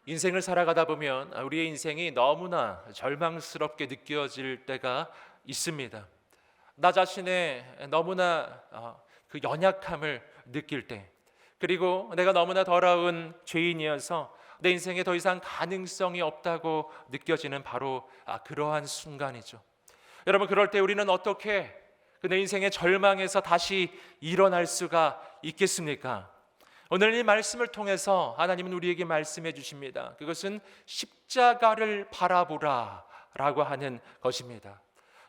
인생을 살아가다 보면 우리의 인생이 너무나 절망스럽게 느껴질 때가 있습니다. 나 자신의 너무나 그 연약함을 느낄 때, 그리고 내가 너무나 더러운 죄인이어서 내 인생에 더 이상 가능성이 없다고 느껴지는 바로 그러한 순간이죠. 여러분, 그럴 때 우리는 어떻게 내 인생의 절망에서 다시 일어날 수가 있겠습니까? 오늘 이 말씀을 통해서 하나님은 우리에게 말씀해 주십니다. 그것은 십자가를 바라보라 라고 하는 것입니다.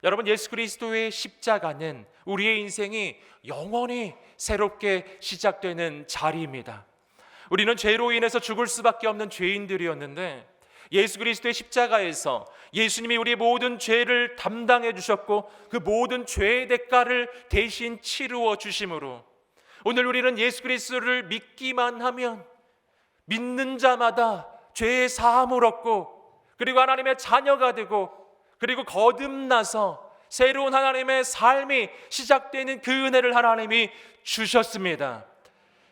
여러분, 예수 그리스도의 십자가는 우리의 인생이 영원히 새롭게 시작되는 자리입니다. 우리는 죄로 인해서 죽을 수밖에 없는 죄인들이었는데, 예수 그리스도의 십자가에서 예수님이 우리의 모든 죄를 담당해 주셨고 그 모든 죄의 대가를 대신 치루어 주심으로 오늘 우리는 예수 그리스도를 믿기만 하면 믿는 자마다 죄의 사함을 얻고, 그리고 하나님의 자녀가 되고, 그리고 거듭나서 새로운 하나님의 삶이 시작되는 그 은혜를 하나님이 주셨습니다.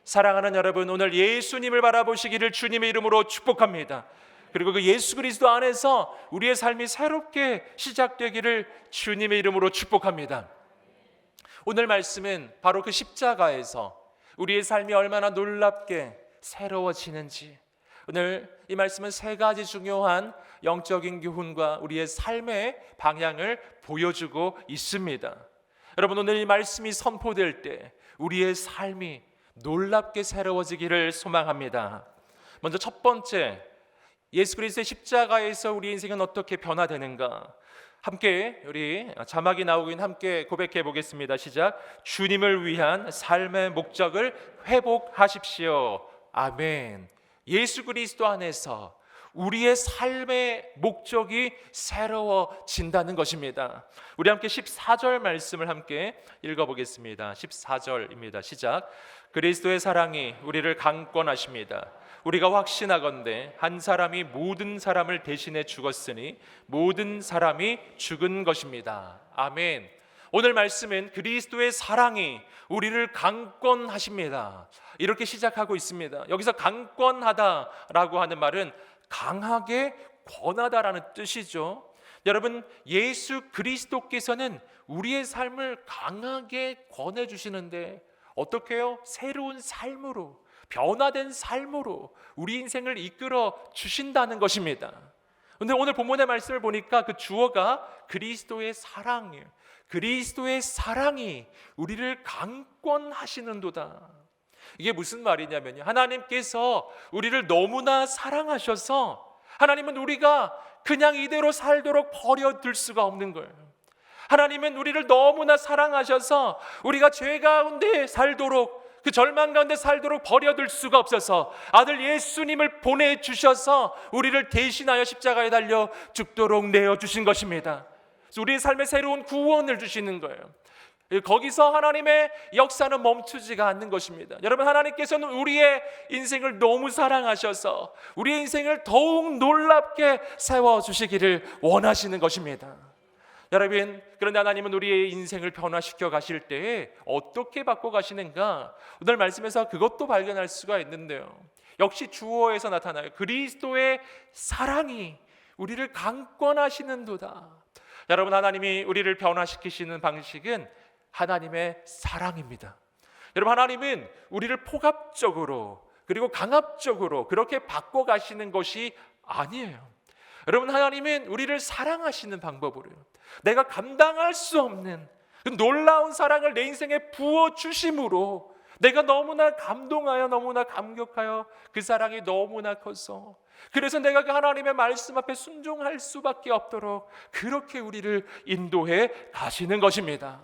사랑하는 여러분, 오늘 예수님을 바라보시기를 주님의 이름으로 축복합니다. 그리고 그 예수 그리스도 안에서 우리의 삶이 새롭게 시작되기를 주님의 이름으로 축복합니다. 오늘 말씀은 바로 그 십자가에서 우리의 삶이 얼마나 놀랍게 새로워지는지, 오늘 이 말씀은 세 가지 중요한 영적인 교훈과 우리의 삶의 방향을 보여주고 있습니다. 여러분, 오늘 이 말씀이 선포될 때 우리의 삶이 놀랍게 새로워지기를 소망합니다. 먼저 첫 번째, 예수 그리스도의 십자가에서 우리 인생은 어떻게 변화되는가? 함께 우리 자막이 나오고 있는 함께 고백해 보겠습니다. 시작. 주님을 위한 삶의 목적을 회복하십시오. 아멘. 예수 그리스도 안에서 우리의 삶의 목적이 새로워진다는 것입니다. 우리 함께 14절 말씀을 함께 읽어보겠습니다. 14절입니다. 시작. 그리스도의 사랑이 우리를 강권하십니다. 우리가 확신하건대 한 사람이 모든 사람을 대신해 죽었으니 모든 사람이 죽은 것입니다. 아멘. 오늘 말씀은 그리스도의 사랑이 우리를 강권하십니다. 이렇게 시작하고 있습니다. 여기서 강권하다라고 하는 말은 강하게 권하다라는 뜻이죠. 여러분, 예수 그리스도께서는 우리의 삶을 강하게 권해 주시는데 어떻게 해요? 새로운 삶으로, 변화된 삶으로 우리 인생을 이끌어 주신다는 것입니다. 그런데 오늘 본문의 말씀을 보니까 그 주어가 그리스도의 사랑이에요. 그리스도의 사랑이 우리를 강권하시는도다. 이게 무슨 말이냐면요, 하나님께서 우리를 너무나 사랑하셔서 하나님은 우리가 그냥 이대로 살도록 버려둘 수가 없는 거예요. 하나님은 우리를 너무나 사랑하셔서 우리가 죄 가운데 살도록, 그 절망 가운데 살도록 버려둘 수가 없어서 아들 예수님을 보내주셔서 우리를 대신하여 십자가에 달려 죽도록 내어주신 것입니다. 그래서 우리의 삶에 새로운 구원을 주시는 거예요. 거기서 하나님의 역사는 멈추지가 않는 것입니다. 여러분, 하나님께서는 우리의 인생을 너무 사랑하셔서 우리의 인생을 더욱 놀랍게 세워주시기를 원하시는 것입니다. 여러분, 그런데 하나님은 우리의 인생을 변화시켜 가실 때에 어떻게 바꿔 가시는가? 오늘 말씀에서 그것도 발견할 수가 있는데요, 역시 주어에서 나타나요. 그리스도의 사랑이 우리를 강권하시는도다. 여러분, 하나님이 우리를 변화시키시는 방식은 하나님의 사랑입니다. 여러분, 하나님은 우리를 폭압적으로 그리고 강압적으로 그렇게 바꿔 가시는 것이 아니에요. 여러분, 하나님은 우리를 사랑하시는 방법으로요, 내가 감당할 수 없는 그 놀라운 사랑을 내 인생에 부어주심으로 내가 너무나 감동하여, 너무나 감격하여 그 사랑이 너무나 커서, 그래서 내가 그 하나님의 말씀 앞에 순종할 수밖에 없도록 그렇게 우리를 인도해 가시는 것입니다.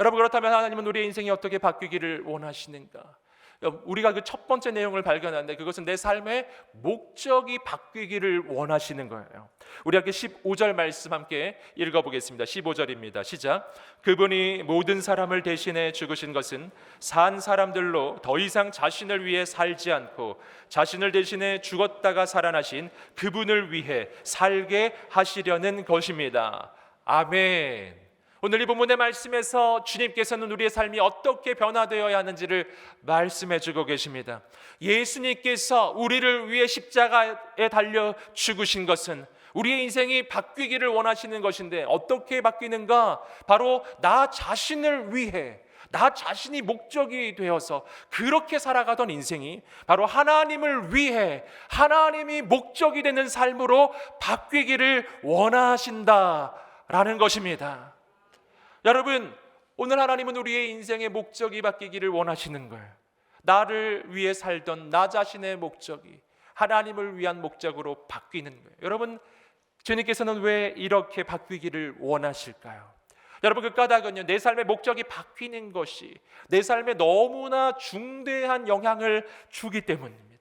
여러분, 그렇다면 하나님은 우리의 인생이 어떻게 바뀌기를 원하시는가? 우리가 그 첫 번째 내용을 발견하는데 그것은 내 삶의 목적이 바뀌기를 원하시는 거예요. 우리 함께 15절 말씀 함께 읽어보겠습니다. 15절입니다. 시작. 그분이 모든 사람을 대신해 죽으신 것은 산 사람들로 더 이상 자신을 위해 살지 않고 자신을 대신해 죽었다가 살아나신 그분을 위해 살게 하시려는 것입니다. 아멘. 오늘 이 본문의 말씀에서 주님께서는 우리의 삶이 어떻게 변화되어야 하는지를 말씀해 주고 계십니다. 예수님께서 우리를 위해 십자가에 달려 죽으신 것은 우리의 인생이 바뀌기를 원하시는 것인데, 어떻게 바뀌는가? 바로 나 자신을 위해, 나 자신이 목적이 되어서 그렇게 살아가던 인생이 바로 하나님을 위해, 하나님이 목적이 되는 삶으로 바뀌기를 원하신다라는 것입니다. 여러분, 오늘 하나님은 우리의 인생의 목적이 바뀌기를 원하시는 거예요. 나를 위해 살던 나 자신의 목적이 하나님을 위한 목적으로 바뀌는 거예요. 여러분, 주님께서는 왜 이렇게 바뀌기를 원하실까요? 여러분, 그 까닭은요, 내 삶의 목적이 바뀌는 것이 내 삶에 너무나 중대한 영향을 주기 때문입니다.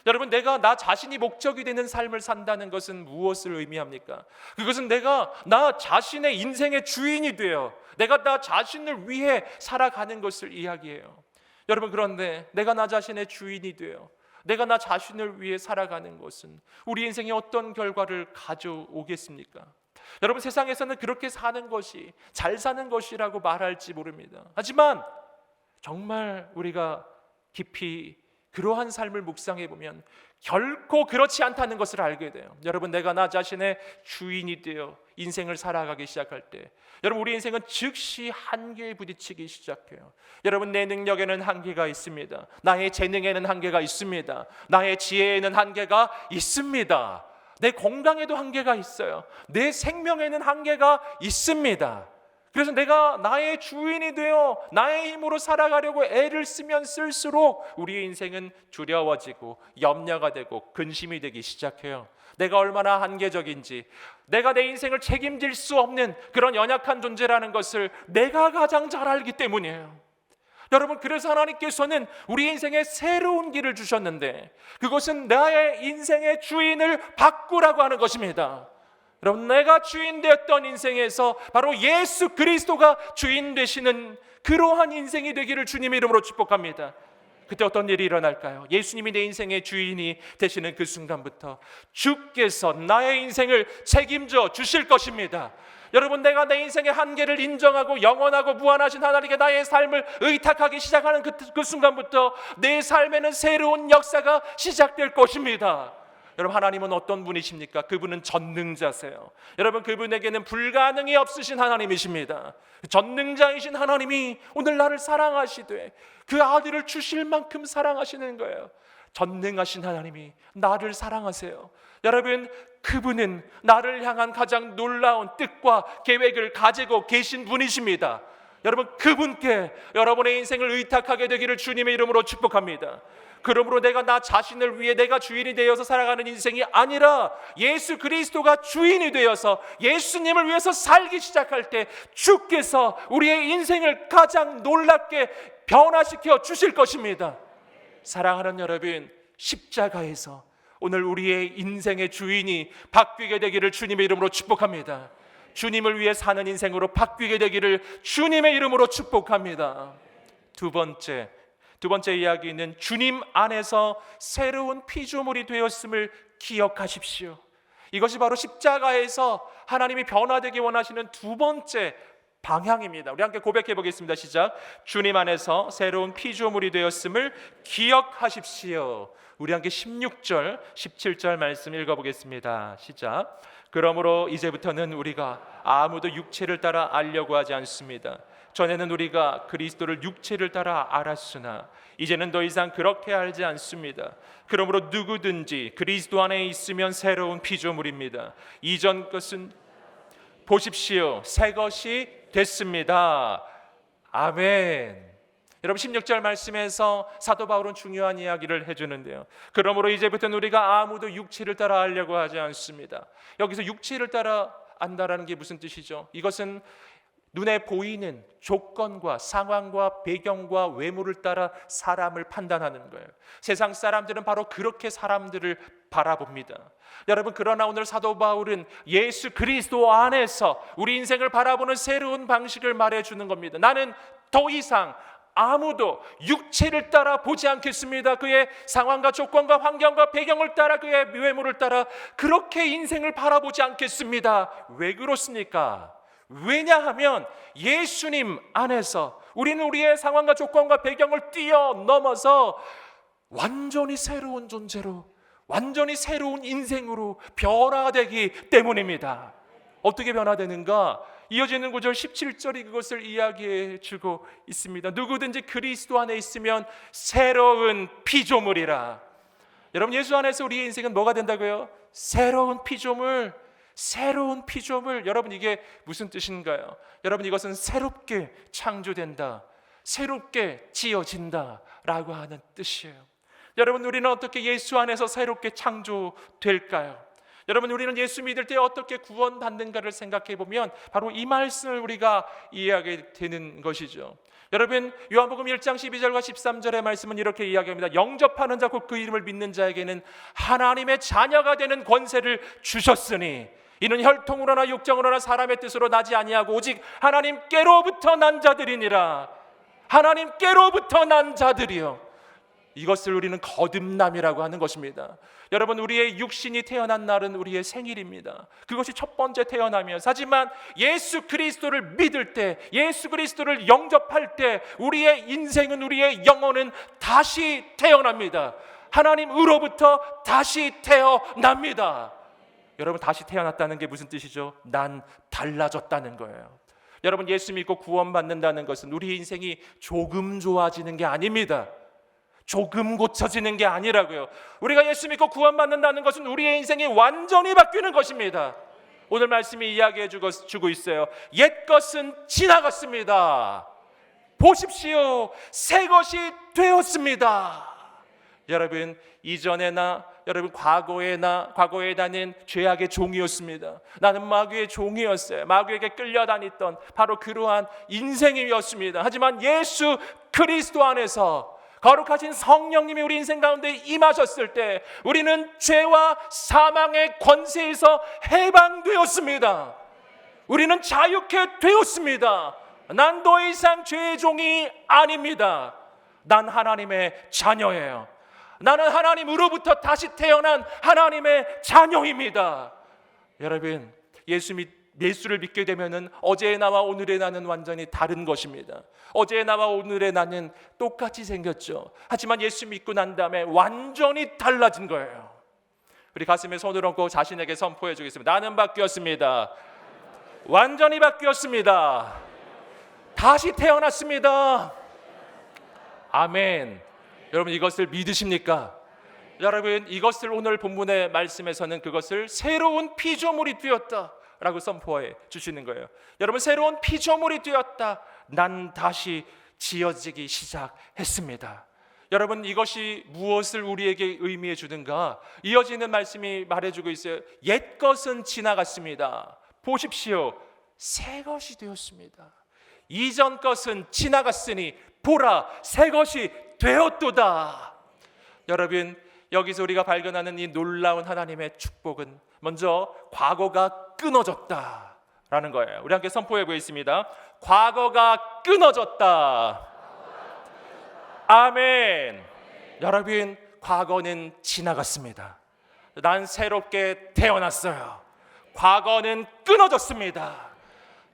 여러분, 내가 나 자신이 목적이 되는 삶을 산다는 것은 무엇을 의미합니까? 그것은 내가 나 자신의 인생의 주인이 되어 내가 나 자신을 위해 살아가는 것을 이야기해요. 여러분, 그런데 내가 나 자신의 주인이 되어 내가 나 자신을 위해 살아가는 것은 우리 인생에 어떤 결과를 가져오겠습니까? 여러분, 세상에서는 그렇게 사는 것이 잘 사는 것이라고 말할지 모릅니다. 하지만 정말 우리가 깊이 그러한 삶을 묵상해 보면 결코 그렇지 않다는 것을 알게 돼요. 여러분, 내가 나 자신의 주인이 되어 인생을 살아가기 시작할 때 여러분, 우리 인생은 즉시 한계에 부딪히기 시작해요. 여러분, 내 능력에는 한계가 있습니다. 나의 재능에는 한계가 있습니다. 나의 지혜에는 한계가 있습니다. 내 건강에도 한계가 있어요. 내 생명에는 한계가 있습니다. 그래서 내가 나의 주인이 되어 나의 힘으로 살아가려고 애를 쓰면 쓸수록 우리의 인생은 두려워지고 염려가 되고 근심이 되기 시작해요. 내가 얼마나 한계적인지, 내가 내 인생을 책임질 수 없는 그런 연약한 존재라는 것을 내가 가장 잘 알기 때문이에요. 여러분, 그래서 하나님께서는 우리 인생에 새로운 길을 주셨는데 그것은 나의 인생의 주인을 바꾸라고 하는 것입니다. 여러분, 내가 주인 되었던 인생에서 바로 예수 그리스도가 주인 되시는 그러한 인생이 되기를 주님의 이름으로 축복합니다. 그때 어떤 일이 일어날까요? 예수님이 내 인생의 주인이 되시는 그 순간부터 주께서 나의 인생을 책임져 주실 것입니다. 여러분, 내가 내 인생의 한계를 인정하고 영원하고 무한하신 하나님께 나의 삶을 의탁하기 시작하는 그 순간부터 내 삶에는 새로운 역사가 시작될 것입니다. 여러분, 하나님은 어떤 분이십니까? 그분은 전능자세요. 여러분, 그분에게는 불가능이 없으신 하나님이십니다. 전능자이신 하나님이 오늘 나를 사랑하시되 그 아들을 주실 만큼 사랑하시는 거예요. 전능하신 하나님이 나를 사랑하세요. 여러분, 그분은 나를 향한 가장 놀라운 뜻과 계획을 가지고 계신 분이십니다. 여러분, 그분께 여러분의 인생을 의탁하게 되기를 주님의 이름으로 축복합니다. 그러므로 내가 나 자신을 위해 내가 주인이 되어서 살아가는 인생이 아니라 예수 그리스도가 주인이 되어서 예수님을 위해서 살기 시작할 때 주께서 우리의 인생을 가장 놀랍게 변화시켜 주실 것입니다. 사랑하는 여러분, 십자가에서 오늘 우리의 인생의 주인이 바뀌게 되기를 주님의 이름으로 축복합니다. 주님을 위해 사는 인생으로 바뀌게 되기를 주님의 이름으로 축복합니다. 두 번째 이야기는 주님 안에서 새로운 피조물이 되었음을 기억하십시오. 이것이 바로 십자가에서 하나님이 변화되기 원하시는 두 번째 방향입니다. 우리 함께 고백해 보겠습니다. 시작. 주님 안에서 새로운 피조물이 되었음을 기억하십시오. 우리 함께 16절, 17절 말씀 읽어보겠습니다. 시작. 그러므로 이제부터는 우리가 아무도 육체를 따라 알려고 하지 않습니다. 전에는 우리가 그리스도를 육체를 따라 알았으나 이제는 더 이상 그렇게 알지 않습니다. 그러므로 누구든지 그리스도 안에 있으면 새로운 피조물입니다. 이전 것은 보십시오, 새 것이 됐습니다. 아멘. 여러분, 16절 말씀에서 사도 바울은 중요한 이야기를 해주는데요. 그러므로 이제부터는 우리가 아무도 육체를 따라 알려고 하지 않습니다. 여기서 육체를 따라 안다라는 게 무슨 뜻이죠? 이것은 눈에 보이는 조건과 상황과 배경과 외모를 따라 사람을 판단하는 거예요. 세상 사람들은 바로 그렇게 사람들을 바라봅니다. 여러분, 그러나 오늘 사도 바울은 예수 그리스도 안에서 우리 인생을 바라보는 새로운 방식을 말해주는 겁니다. 나는 더 이상 아무도 육체를 따라 보지 않겠습니다. 그의 상황과 조건과 환경과 배경을 따라 그의 외모를 따라 그렇게 인생을 바라보지 않겠습니다. 왜 그렇습니까? 왜냐하면 예수님 안에서 우리는 우리의 상황과 조건과 배경을 뛰어넘어서 완전히 새로운 존재로, 완전히 새로운 인생으로 변화되기 때문입니다. 어떻게 변화되는가? 이어지는 구절 17절이 그것을 이야기해 주고 있습니다. 누구든지 그리스도 안에 있으면 새로운 피조물이라. 여러분, 예수 안에서 우리의 인생은 뭐가 된다고요? 새로운 피조물. 새로운 피조물. 여러분, 이게 무슨 뜻인가요? 여러분, 이것은 새롭게 창조된다, 새롭게 지어진다 라고 하는 뜻이에요. 여러분, 우리는 어떻게 예수 안에서 새롭게 창조될까요? 여러분, 우리는 예수 믿을 때 어떻게 구원받는가를 생각해 보면 바로 이 말씀을 우리가 이해하게 되는 것이죠. 여러분, 요한복음 1장 12절과 13절의 말씀은 이렇게 이야기합니다. 영접하는 자 곧 그 이름을 믿는 자에게는 하나님의 자녀가 되는 권세를 주셨으니 이는 혈통으로나 육정으로나 사람의 뜻으로 나지 아니하고 오직 하나님께로부터 난 자들이니라. 하나님께로부터 난 자들이요. 이것을 우리는 거듭남이라고 하는 것입니다. 여러분, 우리의 육신이 태어난 날은 우리의 생일입니다. 그것이 첫 번째 태어남이에요. 하지만 예수 그리스도를 믿을 때, 예수 그리스도를 영접할 때 우리의 인생은, 우리의 영혼은 다시 태어납니다. 하나님으로부터 다시 태어납니다. 여러분, 다시 태어났다는 게 무슨 뜻이죠? 난 달라졌다는 거예요. 여러분, 예수 믿고 구원받는다는 것은 우리 인생이 조금 좋아지는 게 아닙니다. 조금 고쳐지는 게 아니라고요. 우리가 예수 믿고 구원받는다는 것은 우리의 인생이 완전히 바뀌는 것입니다. 오늘 말씀이 이야기해 주고 있어요. 옛 것은 지나갔습니다. 보십시오, 새 것이 되었습니다. 여러분, 이전에나 여러분 과거에 나는 죄악의 종이었습니다. 나는 마귀의 종이었어요. 마귀에게 끌려다녔던 바로 그러한 인생이었습니다. 하지만 예수 그리스도 안에서 거룩하신 성령님이 우리 인생 가운데 임하셨을 때 우리는 죄와 사망의 권세에서 해방되었습니다. 우리는 자유케 되었습니다. 난 더 이상 죄의 종이 아닙니다. 난 하나님의 자녀예요. 나는 하나님으로부터 다시 태어난 하나님의 자녀입니다. 여러분, 예수를 믿게 되면은 어제의 나와 오늘의 나는 완전히 다른 것입니다. 어제의 나와 오늘의 나는 똑같이 생겼죠. 하지만 예수 믿고 난 다음에 완전히 달라진 거예요. 우리 가슴에 손을 얹고 자신에게 선포해 주겠습니다. 나는 바뀌었습니다. 완전히 바뀌었습니다. 다시 태어났습니다. 아멘. 여러분, 이것을 믿으십니까? 여러분, 이것을 오늘 본문의 말씀에서는 그것을 새로운 피조물이 되었다 라고 선포해 주시는 거예요. 여러분, 새로운 피조물이 되었다. 난 다시 지어지기 시작했습니다. 여러분, 이것이 무엇을 우리에게 의미해 주는가? 이어지는 말씀이 말해주고 있어요. 옛 것은 지나갔습니다. 보십시오, 새 것이 되었습니다. 이전 것은 지나갔으니 보라, 새 것이 되었도다. 여러분, 여기서 우리가 발견하는 이 놀라운 하나님의 축복은 먼저 과거가 끊어졌다라는 거예요. 우리 함께 선포해 보겠습니다. 과거가 끊어졌다. 아멘. 여러분, 과거는 지나갔습니다. 난 새롭게 태어났어요. 과거는 끊어졌습니다.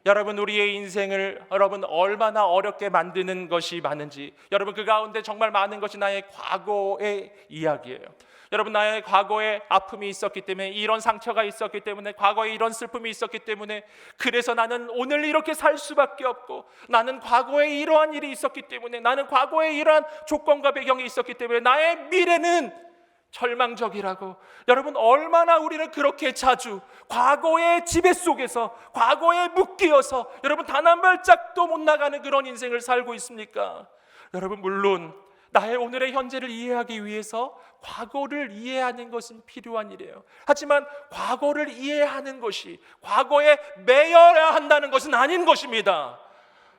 여러분, 우리의 인생을 여러분 얼마나 어렵게 만드는 것이 많은지, 여러분 그 가운데 정말 많은 것이 나의 과거의 이야기예요. 여러분, 나의 과거에 아픔이 있었기 때문에, 이런 상처가 있었기 때문에, 과거에 이런 슬픔이 있었기 때문에, 그래서 나는 오늘 이렇게 살 수밖에 없고, 나는 과거에 이러한 일이 있었기 때문에, 나는 과거에 이러한 조건과 배경이 있었기 때문에 나의 미래는 절망적이라고. 여러분, 얼마나 우리는 그렇게 자주 과거의 지배 속에서, 과거에 묶여서 여러분 단 한 발짝도 못 나가는 그런 인생을 살고 있습니까? 여러분, 물론 나의 오늘의 현재를 이해하기 위해서 과거를 이해하는 것은 필요한 일이에요. 하지만 과거를 이해하는 것이 과거에 매여야 한다는 것은 아닌 것입니다.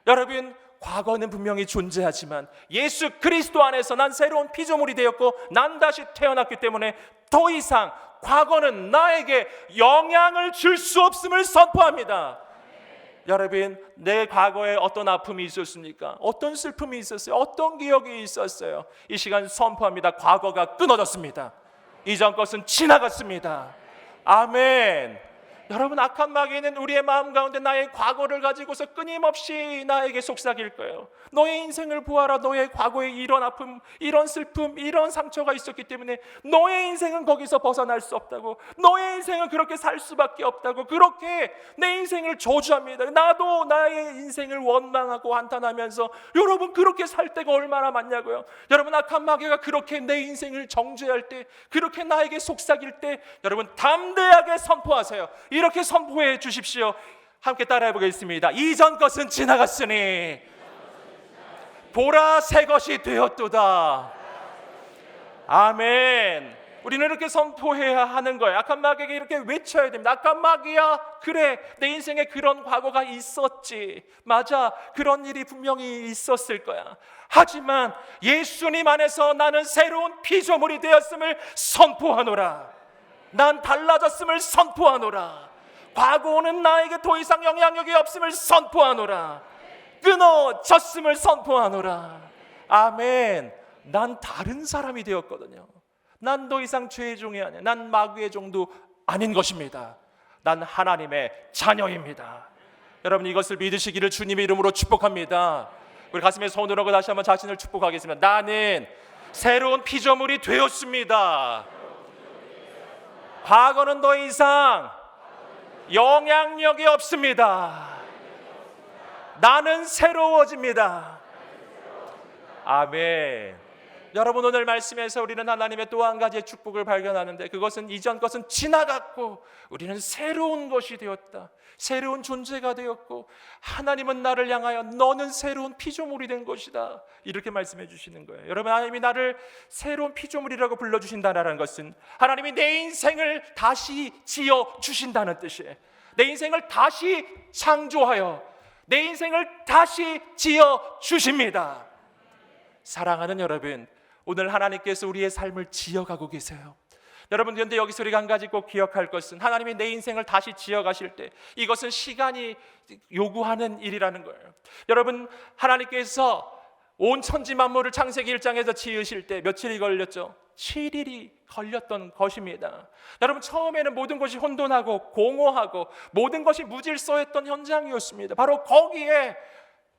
여러분, 과거는 분명히 존재하지만 예수 그리스도 안에서 난 새로운 피조물이 되었고 난 다시 태어났기 때문에 더 이상 과거는 나에게 영향을 줄 수 없음을 선포합니다. 여러분, 내 과거에 어떤 아픔이 있었습니까? 어떤 슬픔이 있었어요? 어떤 기억이 있었어요? 이 시간 선포합니다. 과거가 끊어졌습니다. 이전 것은 지나갔습니다. 아멘. 여러분, 악한 마귀는 우리의 마음 가운데 나의 과거를 가지고서 끊임없이 나에게 속삭일 거예요. 너의 인생을 보아라. 너의 과거에 이런 아픔, 이런 슬픔, 이런 상처가 있었기 때문에 너의 인생은 거기서 벗어날 수 없다고, 너의 인생은 그렇게 살 수밖에 없다고, 그렇게 내 인생을 저주합니다. 나도 나의 인생을 원망하고 한탄하면서, 여러분, 그렇게 살 때가 얼마나 많냐고요. 여러분, 악한 마귀가 그렇게 내 인생을 정죄할 때, 그렇게 나에게 속삭일 때, 여러분, 담대하게 선포하세요. 이렇게 선포해 주십시오. 함께 따라해 보겠습니다. 이전 것은 지나갔으니 보라, 새 것이 되었도다. 아멘. 우리는 이렇게 선포해야 하는 거예요. 악한 마귀에게 이렇게 외쳐야 됩니다. 악한 마귀야, 그래, 내 인생에 그런 과거가 있었지. 맞아, 그런 일이 분명히 있었을 거야. 하지만 예수님 안에서 나는 새로운 피조물이 되었음을 선포하노라. 난 달라졌음을 선포하노라. 과거는 나에게 더 이상 영향력이 없음을 선포하노라. 끊어졌음을 선포하노라. 아멘. 난 다른 사람이 되었거든요. 난 더 이상 죄의 종이 아니야. 난 마귀의 종도 아닌 것입니다. 난 하나님의 자녀입니다. 여러분, 이것을 믿으시기를 주님의 이름으로 축복합니다. 우리 가슴에 손을 얹고 다시 한번 자신을 축복하겠습니다. 나는 새로운 피조물이 되었습니다. 과거는 더 이상 영향력이 없습니다. 나는 새로워집니다. 아멘. 여러분, 오늘 말씀에서 우리는 하나님의 또 한 가지의 축복을 발견하는데, 그것은 이전 것은 지나갔고 우리는 새로운 것이 되었다. 새로운 존재가 되었고 하나님은 나를 향하여 너는 새로운 피조물이 된 것이다, 이렇게 말씀해 주시는 거예요. 여러분, 하나님이 나를 새로운 피조물이라고 불러주신다는 것은 하나님이 내 인생을 다시 지어 주신다는 뜻이에요. 내 인생을 다시 창조하여 내 인생을 다시 지어 주십니다. 사랑하는 여러분, 오늘 하나님께서 우리의 삶을 지어가고 계세요. 여러분, 그런데 여기서 우리가 한 가지 꼭 기억할 것은, 하나님이 내 인생을 다시 지어가실 때 이것은 시간이 요구하는 일이라는 거예요. 여러분, 하나님께서 온 천지 만물을 창세기 1장에서 지으실 때 며칠이 걸렸죠? 7일이 걸렸던 것입니다. 여러분, 처음에는 모든 것이 혼돈하고 공허하고 모든 것이 무질서했던 현장이었습니다. 바로 거기에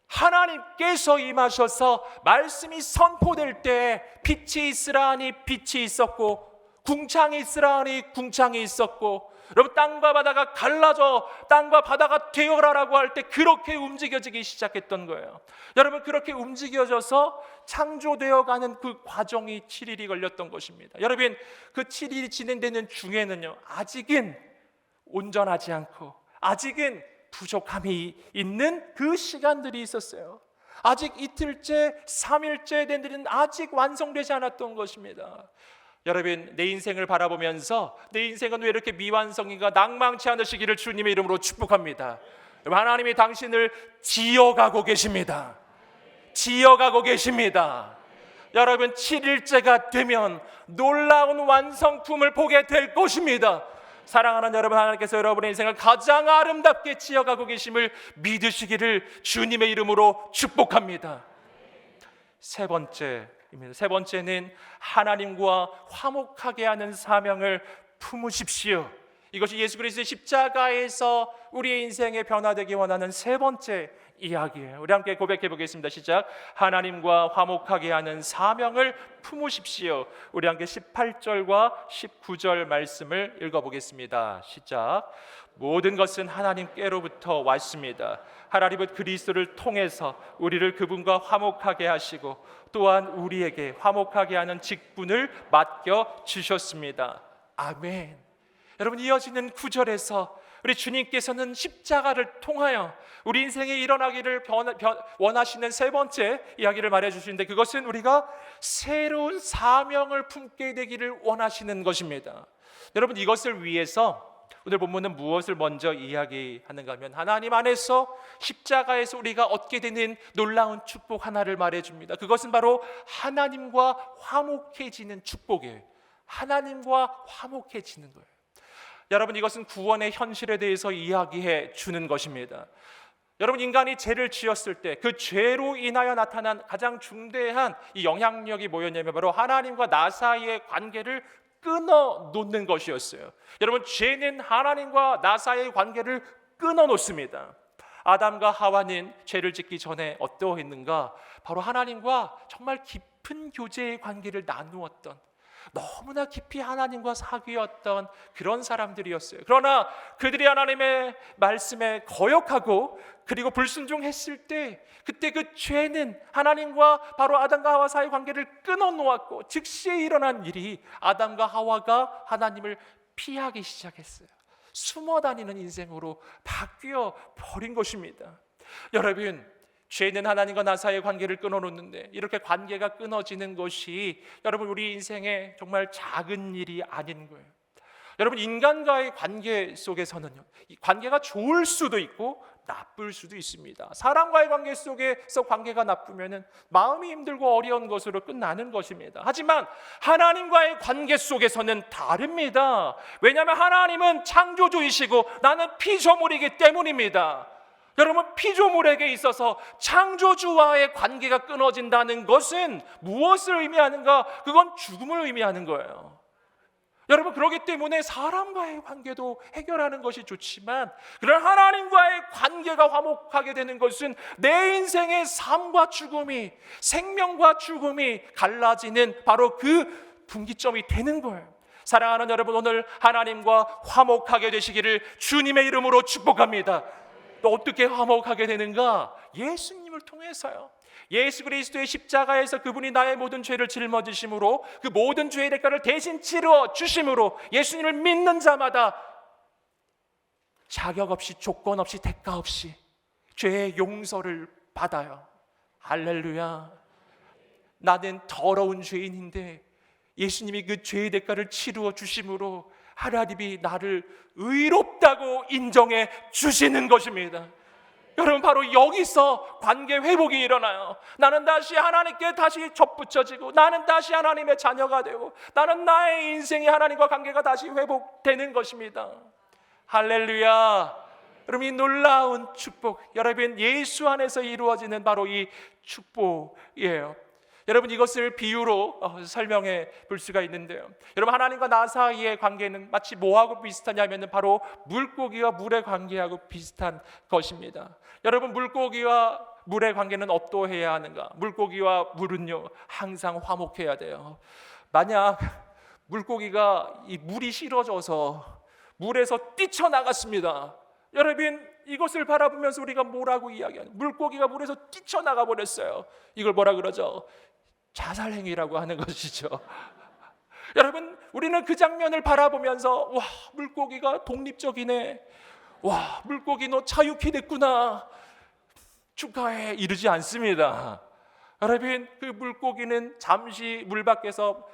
하나님께서 임하셔서 말씀이 선포될 때 빛이 있으라 하니 빛이 있었고, 궁창이 있으라 하니 궁창이 있었고, 여러분, 땅과 바다가 갈라져 땅과 바다가 되어라라고 할 때 그렇게 움직여지기 시작했던 거예요. 여러분, 그렇게 움직여져서 창조되어가는 그 과정이 7일이 걸렸던 것입니다. 여러분, 그 7일이 진행되는 중에는요, 아직은 온전하지 않고 아직은 부족함이 있는 그 시간들이 있었어요. 아직 이틀째, 3일째 된 일은 아직 완성되지 않았던 것입니다. 여러분, 내 인생을 바라보면서 내 인생은 왜 이렇게 미완성인가 낭망치 않으시기를 주님의 이름으로 축복합니다. 하나님이 당신을 지어가고 계십니다. 지어가고 계십니다. 여러분, 7일째가 되면 놀라운 완성품을 보게 될 것입니다. 사랑하는 여러분, 하나님께서 여러분의 인생을 가장 아름답게 지어가고 계심을 믿으시기를 주님의 이름으로 축복합니다. 세 번째는 하나님과 화목하게 하는 사명을 품으십시오. 이것이 예수 그리스도의 십자가에서 우리의 인생에 변화되기 원하는 세 번째 이야기예요. 우리 함께 고백해 보겠습니다. 시작. 하나님과 화목하게 하는 사명을 품으십시오. 우리 함께 18절과 19절 말씀을 읽어보겠습니다. 시작. 모든 것은 하나님께로부터 왔습니다. 하나님은 그리스도를 통해서 우리를 그분과 화목하게 하시고 또한 우리에게 화목하게 하는 직분을 맡겨 주셨습니다. 아멘. 여러분, 이어지는 9절에서 우리 주님께서는 십자가를 통하여 우리 인생에 일어나기를 원하시는 세 번째 이야기를 말해주시는데, 그것은 우리가 새로운 사명을 품게 되기를 원하시는 것입니다. 여러분, 이것을 위해서 오늘 본문은 무엇을 먼저 이야기하는가 하면, 하나님 안에서 십자가에서 우리가 얻게 되는 놀라운 축복 하나를 말해줍니다. 그것은 바로 하나님과 화목해지는 축복이에요. 하나님과 화목해지는 거예요. 여러분, 이것은 구원의 현실에 대해서 이야기해 주는 것입니다. 여러분, 인간이 죄를 지었을 때 그 죄로 인하여 나타난 가장 중대한 이 영향력이 뭐였냐면 바로 하나님과 나 사이의 관계를 끊어 놓는 것이었어요. 여러분, 죄는 하나님과 나 사이의 관계를 끊어 놓습니다. 아담과 하와는 죄를 짓기 전에 어떠했는가? 바로 하나님과 정말 깊은 교제의 관계를 나누었던, 너무나 깊이 하나님과 사귀었던 그런 사람들이었어요. 그러나 그들이 하나님의 말씀에 거역하고 그리고 불순종했을 때, 그때 그 죄는 하나님과 바로 아담과 하와 사이의 관계를 끊어 놓았고, 즉시 일어난 일이 아담과 하와가 하나님을 피하기 시작했어요. 숨어 다니는 인생으로 바뀌어 버린 것입니다. 여러분, 죄는 하나님과 나 사이의 관계를 끊어놓는데, 이렇게 관계가 끊어지는 것이 여러분 우리 인생에 정말 작은 일이 아닌 거예요. 여러분, 인간과의 관계 속에서는요, 이 관계가 좋을 수도 있고 나쁠 수도 있습니다. 사람과의 관계 속에서 관계가 나쁘면은 마음이 힘들고 어려운 것으로 끝나는 것입니다. 하지만 하나님과의 관계 속에서는 다릅니다. 왜냐하면 하나님은 창조주이시고 나는 피조물이기 때문입니다. 여러분, 피조물에게 있어서 창조주와의 관계가 끊어진다는 것은 무엇을 의미하는가? 그건 죽음을 의미하는 거예요. 여러분, 그렇기 때문에 사람과의 관계도 해결하는 것이 좋지만, 그런 하나님과의 관계가 화목하게 되는 것은 내 인생의 삶과 죽음이, 생명과 죽음이 갈라지는 바로 그 분기점이 되는 거예요. 사랑하는 여러분, 오늘 하나님과 화목하게 되시기를 주님의 이름으로 축복합니다. 또 어떻게 화목하게 되는가? 예수님을 통해서요. 예수 그리스도의 십자가에서 그분이 나의 모든 죄를 짊어지심으로, 그 모든 죄의 대가를 대신 치러 주심으로, 예수님을 믿는 자마다 자격 없이, 조건 없이, 대가 없이 죄의 용서를 받아요. 할렐루야. 나는 더러운 죄인인데 예수님이 그 죄의 대가를 치루어 주심으로 하나님이 나를 의롭다고 인정해 주시는 것입니다. 여러분, 바로 여기서 관계 회복이 일어나요. 나는 다시 하나님께 다시 접붙여지고, 나는 다시 하나님의 자녀가 되고, 나는 나의 인생이 하나님과 관계가 다시 회복되는 것입니다. 할렐루야. 여러분, 이 놀라운 축복, 여러분 예수 안에서 이루어지는 바로 이 축복이에요. 여러분, 이것을 비유로 설명해 볼 수가 있는데요. 여러분, 하나님과 나 사이의 관계는 마치 뭐하고 비슷하냐면 바로 물고기와 물의 관계하고 비슷한 것입니다. 여러분, 물고기와 물의 관계는 어떠해야 하는가? 물고기와 물은요, 항상 화목해야 돼요. 만약 물고기가 이 물이 싫어져서 물에서 뛰쳐나갔습니다. 여러분, 이것을 바라보면서 우리가 뭐라고 이야기하냐? 물고기가 물에서 뛰쳐나가 버렸어요. 이걸 뭐라 그러죠? 자살행위라고 하는 것이죠. 여러분, 우리는 그 장면을 바라보면서 와, 물고기가 독립적이네, 와, 물고기 너 자유케 됐구나, 축하해, 이러지 않습니다. 여러분, 그 물고기는 잠시 물 밖에서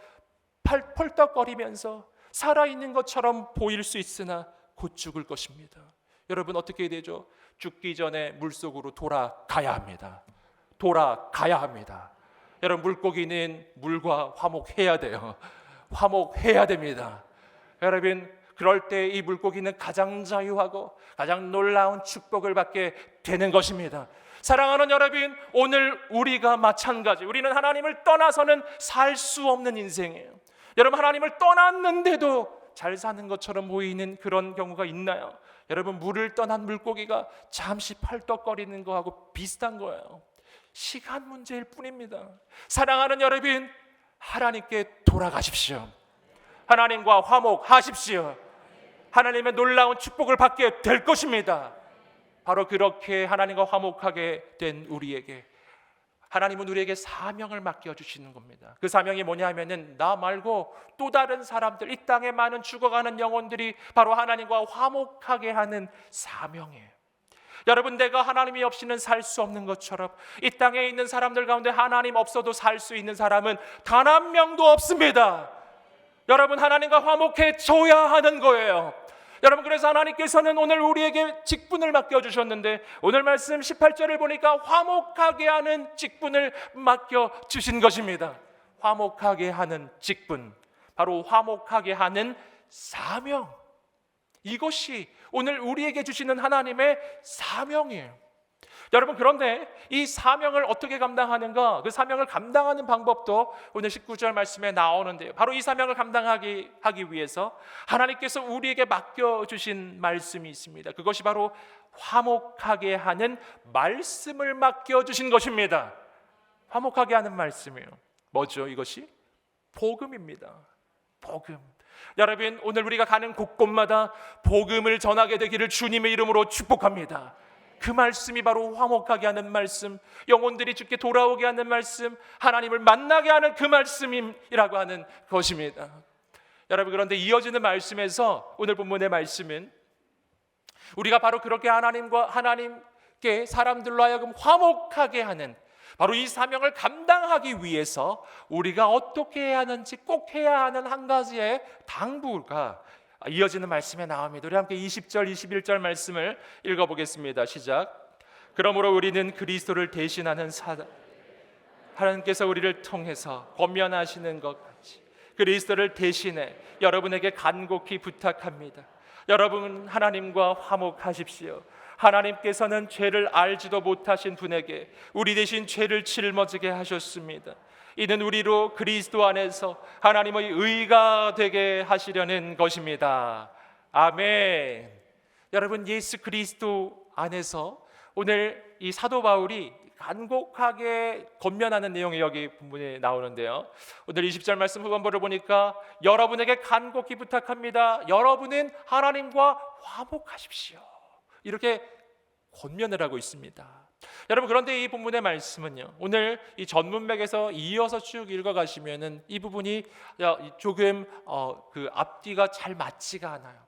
펄떡거리면서 살아있는 것처럼 보일 수 있으나 곧 죽을 것입니다. 여러분, 어떻게 되죠? 죽기 전에 물속으로 돌아가야 합니다. 돌아가야 합니다. 여러분, 물고기는 물과 화목해야 돼요. 화목해야 됩니다. 여러분, 그럴 때 이 물고기는 가장 자유하고 가장 놀라운 축복을 받게 되는 것입니다. 사랑하는 여러분, 오늘 우리가 마찬가지, 우리는 하나님을 떠나서는 살 수 없는 인생이에요. 여러분, 하나님을 떠났는데도 잘 사는 것처럼 보이는 그런 경우가 있나요? 여러분, 물을 떠난 물고기가 잠시 펄떡거리는 거하고 비슷한 거예요. 시간 문제일 뿐입니다. 사랑하는 여러분, 하나님께 돌아가십시오. 하나님과 화목하십시오. 하나님의 놀라운 축복을 받게 될 것입니다. 바로 그렇게 하나님과 화목하게 된 우리에게 하나님은 우리에게 사명을 맡겨주시는 겁니다. 그 사명이 뭐냐 하면은, 나 말고 또 다른 사람들, 이 땅에 많은 죽어가는 영혼들이 바로 하나님과 화목하게 하는 사명이에요. 여러분, 내가 하나님이 없이는 살 수 없는 것처럼 이 땅에 있는 사람들 가운데 하나님 없어도 살 수 있는 사람은 단 한 명도 없습니다. 여러분, 하나님과 화목해져야 하는 거예요. 여러분, 그래서 하나님께서는 오늘 우리에게 직분을 맡겨주셨는데, 오늘 말씀 18절을 보니까 화목하게 하는 직분을 맡겨주신 것입니다. 화목하게 하는 직분, 바로 화목하게 하는 사명, 이것이 오늘 우리에게 주시는 하나님의 사명이에요. 여러분, 그런데 이 사명을 어떻게 감당하는가? 그 사명을 감당하는 방법도 오늘 19절 말씀에 나오는데요. 바로 이 사명을 감당하기 위해서 하나님께서 우리에게 맡겨주신 말씀이 있습니다. 그것이 바로 화목하게 하는 말씀을 맡겨주신 것입니다. 화목하게 하는 말씀이에요. 뭐죠? 이것이 복음입니다. 복음. 여러분, 오늘 우리가 가는 곳곳마다 복음을 전하게 되기를 주님의 이름으로 축복합니다. 그 말씀이 바로 화목하게 하는 말씀, 영혼들이 주께 돌아오게 하는 말씀, 하나님을 만나게 하는 그 말씀이라고 하는 것입니다. 여러분, 그런데 이어지는 말씀에서 오늘 본문의 말씀은 우리가 바로 그렇게 하나님께 사람들로 하여금 화목하게 하는 바로 이 사명을 감당하기 위해서 우리가 어떻게 해야 하는지 꼭 해야 하는 한 가지의 당부가 이어지는 말씀에 나옵니다. 우리 함께 20절, 21절 말씀을 읽어보겠습니다. 시작. 그러므로 우리는 그리스도를 대신하는 하나님께서 우리를 통해서 권면하시는 것 같이 그리스도를 대신해 여러분에게 간곡히 부탁합니다. 여러분, 하나님과 화목하십시오. 하나님께서는 죄를 알지도 못하신 분에게 우리 대신 죄를 짊어지게 하셨습니다. 이는 우리로 그리스도 안에서 하나님의 의가 되게 하시려는 것입니다. 아멘. 여러분, 예수 그리스도 안에서 오늘 이 사도 바울이 간곡하게 권면하는 내용이 여기 본문에 나오는데요. 오늘 20절 말씀 후반부를 보니까 여러분에게 간곡히 부탁합니다. 여러분은 하나님과 화목하십시오. 이렇게 권면을 하고 있습니다. 여러분, 그런데 이 본문의 말씀은요, 오늘 이 전문맥에서 이어서 쭉 읽어가시면은 이 부분이 조금 그 앞뒤가 잘 맞지가 않아요.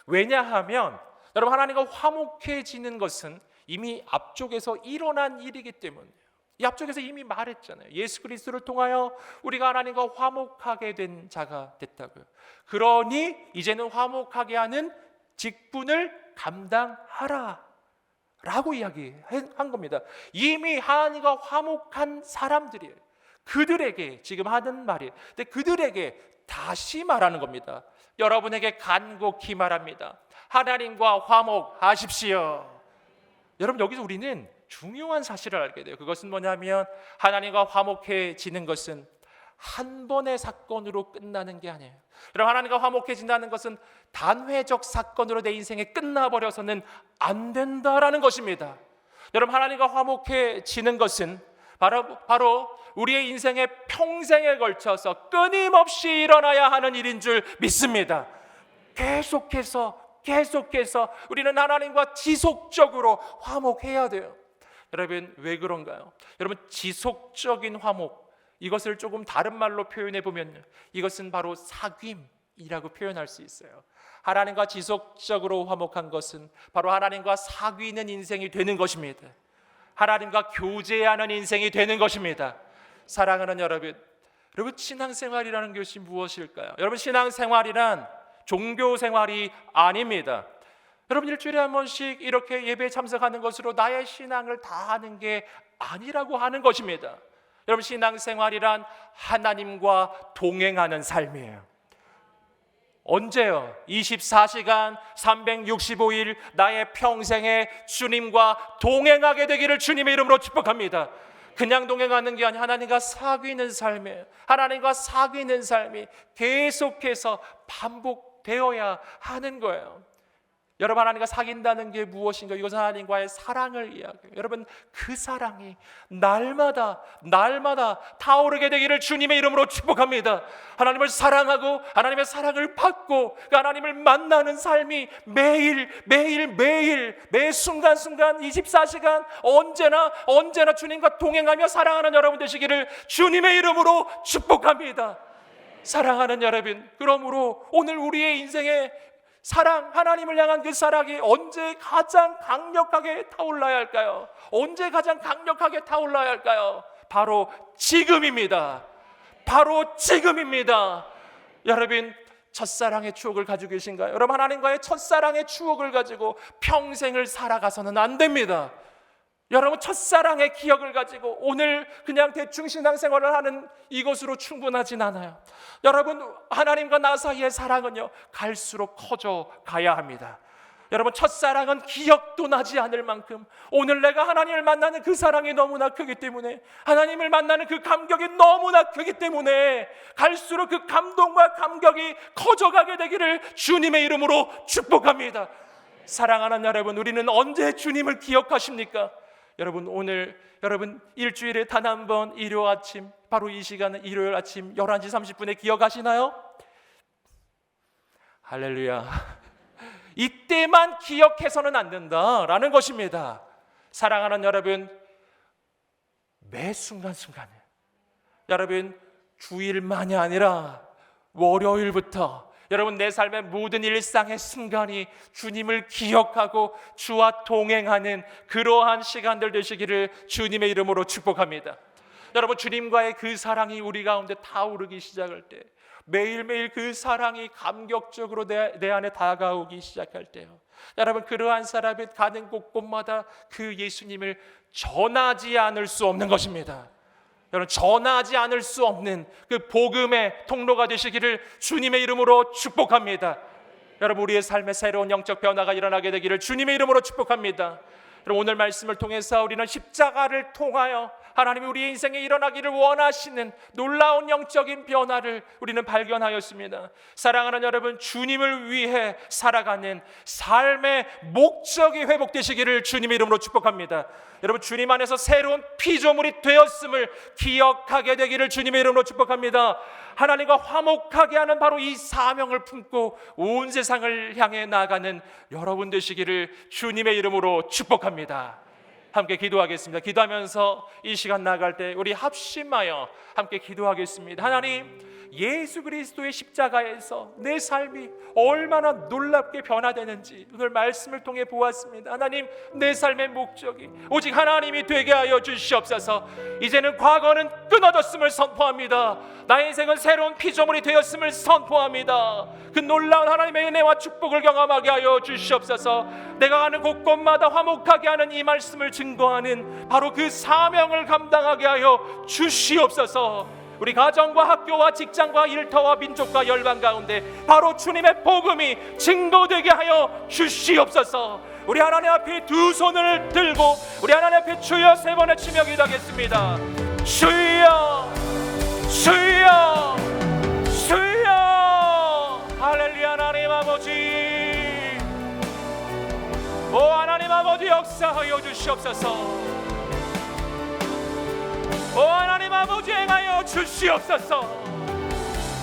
왜냐하면 여러분, 하나님과 화목해지는 것은 이미 앞쪽에서 일어난 일이기 때문이에요. 이 앞쪽에서 이미 말했잖아요. 예수 그리스도를 통하여 우리가 하나님과 화목하게 된 자가 됐다고요. 그러니 이제는 화목하게 하는 직분을 감당하라 라고 이야기한 겁니다. 이미 하나님과 화목한 사람들이에요. 그들에게 지금 하는 말이에요. 근데 그들에게 다시 말하는 겁니다. 여러분에게 간곡히 말합니다. 하나님과 화목하십시오. 여러분, 여기서 우리는 중요한 사실을 알게 돼요. 그것은 뭐냐면 하나님과 화목해지는 것은 한 번의 사건으로 끝나는 게 아니에요. 여러분, 하나님과 화목해진다는 것은 단회적 사건으로 내 인생에 끝나버려서는 안 된다라는 것입니다. 여러분, 하나님과 화목해지는 것은 바로 우리의 인생의 평생에 걸쳐서 끊임없이 일어나야 하는 일인 줄 믿습니다. 계속해서 우리는 하나님과 지속적으로 화목해야 돼요. 여러분, 왜 그런가요? 여러분, 지속적인 화목, 이것을 조금 다른 말로 표현해 보면 이것은 바로 사귐이라고 표현할 수 있어요. 하나님과 지속적으로 화목한 것은 바로 하나님과 사귀는 인생이 되는 것입니다. 하나님과 교제하는 인생이 되는 것입니다. 사랑하는 여러분, 신앙생활이라는 것이 무엇일까요? 여러분, 신앙생활이란 종교생활이 아닙니다. 여러분, 일주일에 한 번씩 이렇게 예배에 참석하는 것으로 나의 신앙을 다하는 게 아니라고 하는 것입니다. 여러분, 신앙생활이란 하나님과 동행하는 삶이에요. 언제요? 24시간 365일 나의 평생에 주님과 동행하게 되기를 주님의 이름으로 축복합니다. 그냥 동행하는 게 아니라 하나님과 사귀는 삶이에요. 하나님과 사귀는 삶이 계속해서 반복되어야 하는 거예요. 여러분, 하나님과 사귄다는 게 무엇인가? 이것은 하나님과의 사랑을 이야기해요. 여러분, 그 사랑이 날마다 타오르게 되기를 주님의 이름으로 축복합니다. 하나님을 사랑하고 하나님의 사랑을 받고 그 하나님을 만나는 삶이 매일 매 순간순간 24시간 언제나 주님과 동행하며 사랑하는 여러분 되시기를 주님의 이름으로 축복합니다. 사랑하는 여러분, 그러므로 오늘 우리의 인생에 사랑, 하나님을 향한 그 사랑이 언제 가장 강력하게 타올라야 할까요? 언제 가장 강력하게 타올라야 할까요? 바로 지금입니다. 여러분, 첫사랑의 추억을 가지고 계신가요? 여러분, 하나님과의 첫사랑의 추억을 가지고 평생을 살아가서는 안 됩니다. 여러분, 첫사랑의 기억을 가지고 오늘 그냥 대충 신앙생활을 하는 이것으로 충분하진 않아요. 여러분, 하나님과 나 사이의 사랑은요, 갈수록 커져 가야 합니다. 여러분, 첫사랑은 기억도 나지 않을 만큼 오늘 내가 하나님을 만나는 그 사랑이 너무나 크기 때문에, 하나님을 만나는 그 감격이 너무나 크기 때문에 갈수록 그 감동과 감격이 커져가게 되기를 주님의 이름으로 축복합니다. 사랑하는 여러분, 우리는 언제 주님을 기억하십니까? 여러분, 오늘 여러분 일주일에 단 한 번 일요일 아침, 바로 이 시간은 일요일 아침 11시 30분에 기억하시나요? 할렐루야. 이때만 기억해서는 안 된다라는 것입니다. 사랑하는 여러분, 매 순간순간에 여러분 주일만이 아니라 월요일부터 여러분 내 삶의 모든 일상의 순간이 주님을 기억하고 주와 동행하는 그러한 시간들 되시기를 주님의 이름으로 축복합니다. 여러분, 주님과의 그 사랑이 우리 가운데 타오르기 시작할 때, 매일매일 그 사랑이 감격적으로 내 안에 다가오기 시작할 때요, 여러분 그러한 사람이 가는 곳곳마다 그 예수님을 전하지 않을 수 없는 것입니다. 여러분, 전하지 않을 수 없는 그 복음의 통로가 되시기를 주님의 이름으로 축복합니다. 여러분, 우리의 삶에 새로운 영적 변화가 일어나게 되기를 주님의 이름으로 축복합니다. 여러분, 오늘 말씀을 통해서 우리는 십자가를 통하여 하나님이 우리의 인생에 일어나기를 원하시는 놀라운 영적인 변화를 우리는 발견하였습니다. 사랑하는 여러분, 주님을 위해 살아가는 삶의 목적이 회복되시기를 주님의 이름으로 축복합니다. 여러분, 주님 안에서 새로운 피조물이 되었음을 기억하게 되기를 주님의 이름으로 축복합니다. 하나님과 화목하게 하는 바로 이 사명을 품고 온 세상을 향해 나아가는 여러분 되시기를 주님의 이름으로 축복합니다. 함께 기도하겠습니다. 기도하면서 이 시간 나아갈 때 우리 합심하여 함께 기도하겠습니다. 하나님, 예수 그리스도의 십자가에서 내 삶이 얼마나 놀랍게 변화되는지 오늘 말씀을 통해 보았습니다. 하나님, 내 삶의 목적이 오직 하나님이 되게 하여 주시옵소서. 이제는 과거는 끊어졌음을 선포합니다. 나의 인생은 새로운 피조물이 되었음을 선포합니다. 그 놀라운 하나님의 은혜와 축복을 경험하게 하여 주시옵소서. 내가 가는 곳곳마다 화목하게 하는 이 말씀을 증거하는 바로 그 사명을 감당하게 하여 주시옵소서. 우리 가정과 학교와 직장과 일터와 민족과 열방 가운데 바로 주님의 복음이 증거되게 하여 주시옵소서. 우리 하나님 앞에 두 손을 들고 우리 하나님 앞에 주여 세 번의 치며 기도하겠습니다. 주여, 주여, 주여. 할렐루야. 하나님 아버지, 오 하나님 아버지, 역사하여 주시옵소서. 오 하나님 아버지, 행하여 주시옵소서.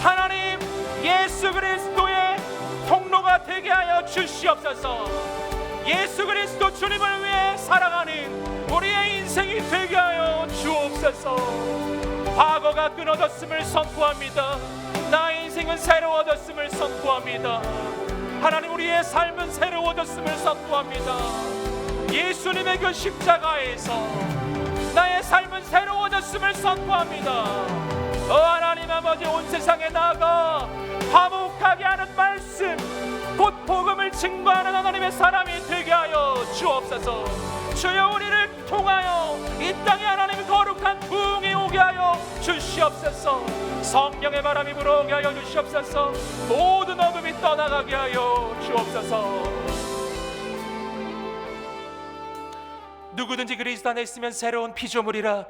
하나님, 예수 그리스도의 통로가 되게 하여 주시옵소서. 예수 그리스도 주님을 위해 살아가는 우리의 인생이 되게 하여 주옵소서. 과거가 끊어졌음을 선포합니다. 나의 인생은 새로워졌음을 선포합니다. 하나님, 우리의 삶은 새로워졌음을 선포합니다. 예수님의 그 십자가에서 나의 삶은 새로워졌음을 선포합니다. 하나님 아버지, 온 세상에 나아가 화목하게 하는 말씀, 곧 복음을 증거하는 하나님의 사람이 되게 하여 주옵소서. 주여, 우리를 통하여 이 땅에 하나님의 거룩한 부흥이 오게 하여 주시옵소서. 성령의 바람이 불어오게 하여 주시옵소서. 모든 어둠이 떠나가게 하여 주옵소서. 누구든지 그리스도 안에 있으면 새로운 피조물이라.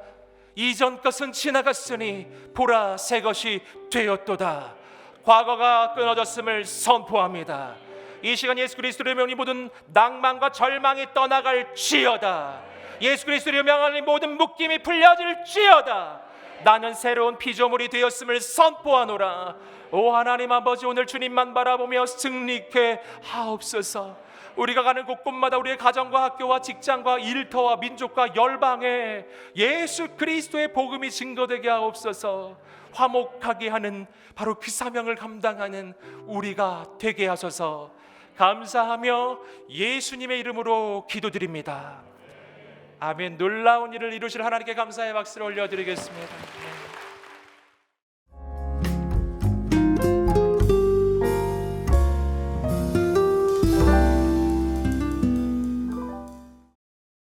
이전 것은 지나갔으니 보라, 새 것이 되었도다. 과거가 끊어졌음을 선포합니다. 이 시간 예수 그리스도를 명하니 모든 낭만과 절망이 떠나갈지어다. 예수 그리스도를 명하니 모든 묶임이 풀려질지어다. 나는 새로운 피조물이 되었음을 선포하노라. 오 하나님 아버지, 오늘 주님만 바라보며 승리케 하옵소서. 우리가 가는 곳곳마다 우리의 가정과 학교와 직장과 일터와 민족과 열방에 예수 그리스도의 복음이 증거되게 하옵소서. 화목하게 하는 바로 그 사명을 감당하는 우리가 되게 하소서. 감사하며 예수님의 이름으로 기도드립니다. 아멘. 놀라운 일을 이루실 하나님께 감사의 박수를 올려드리겠습니다.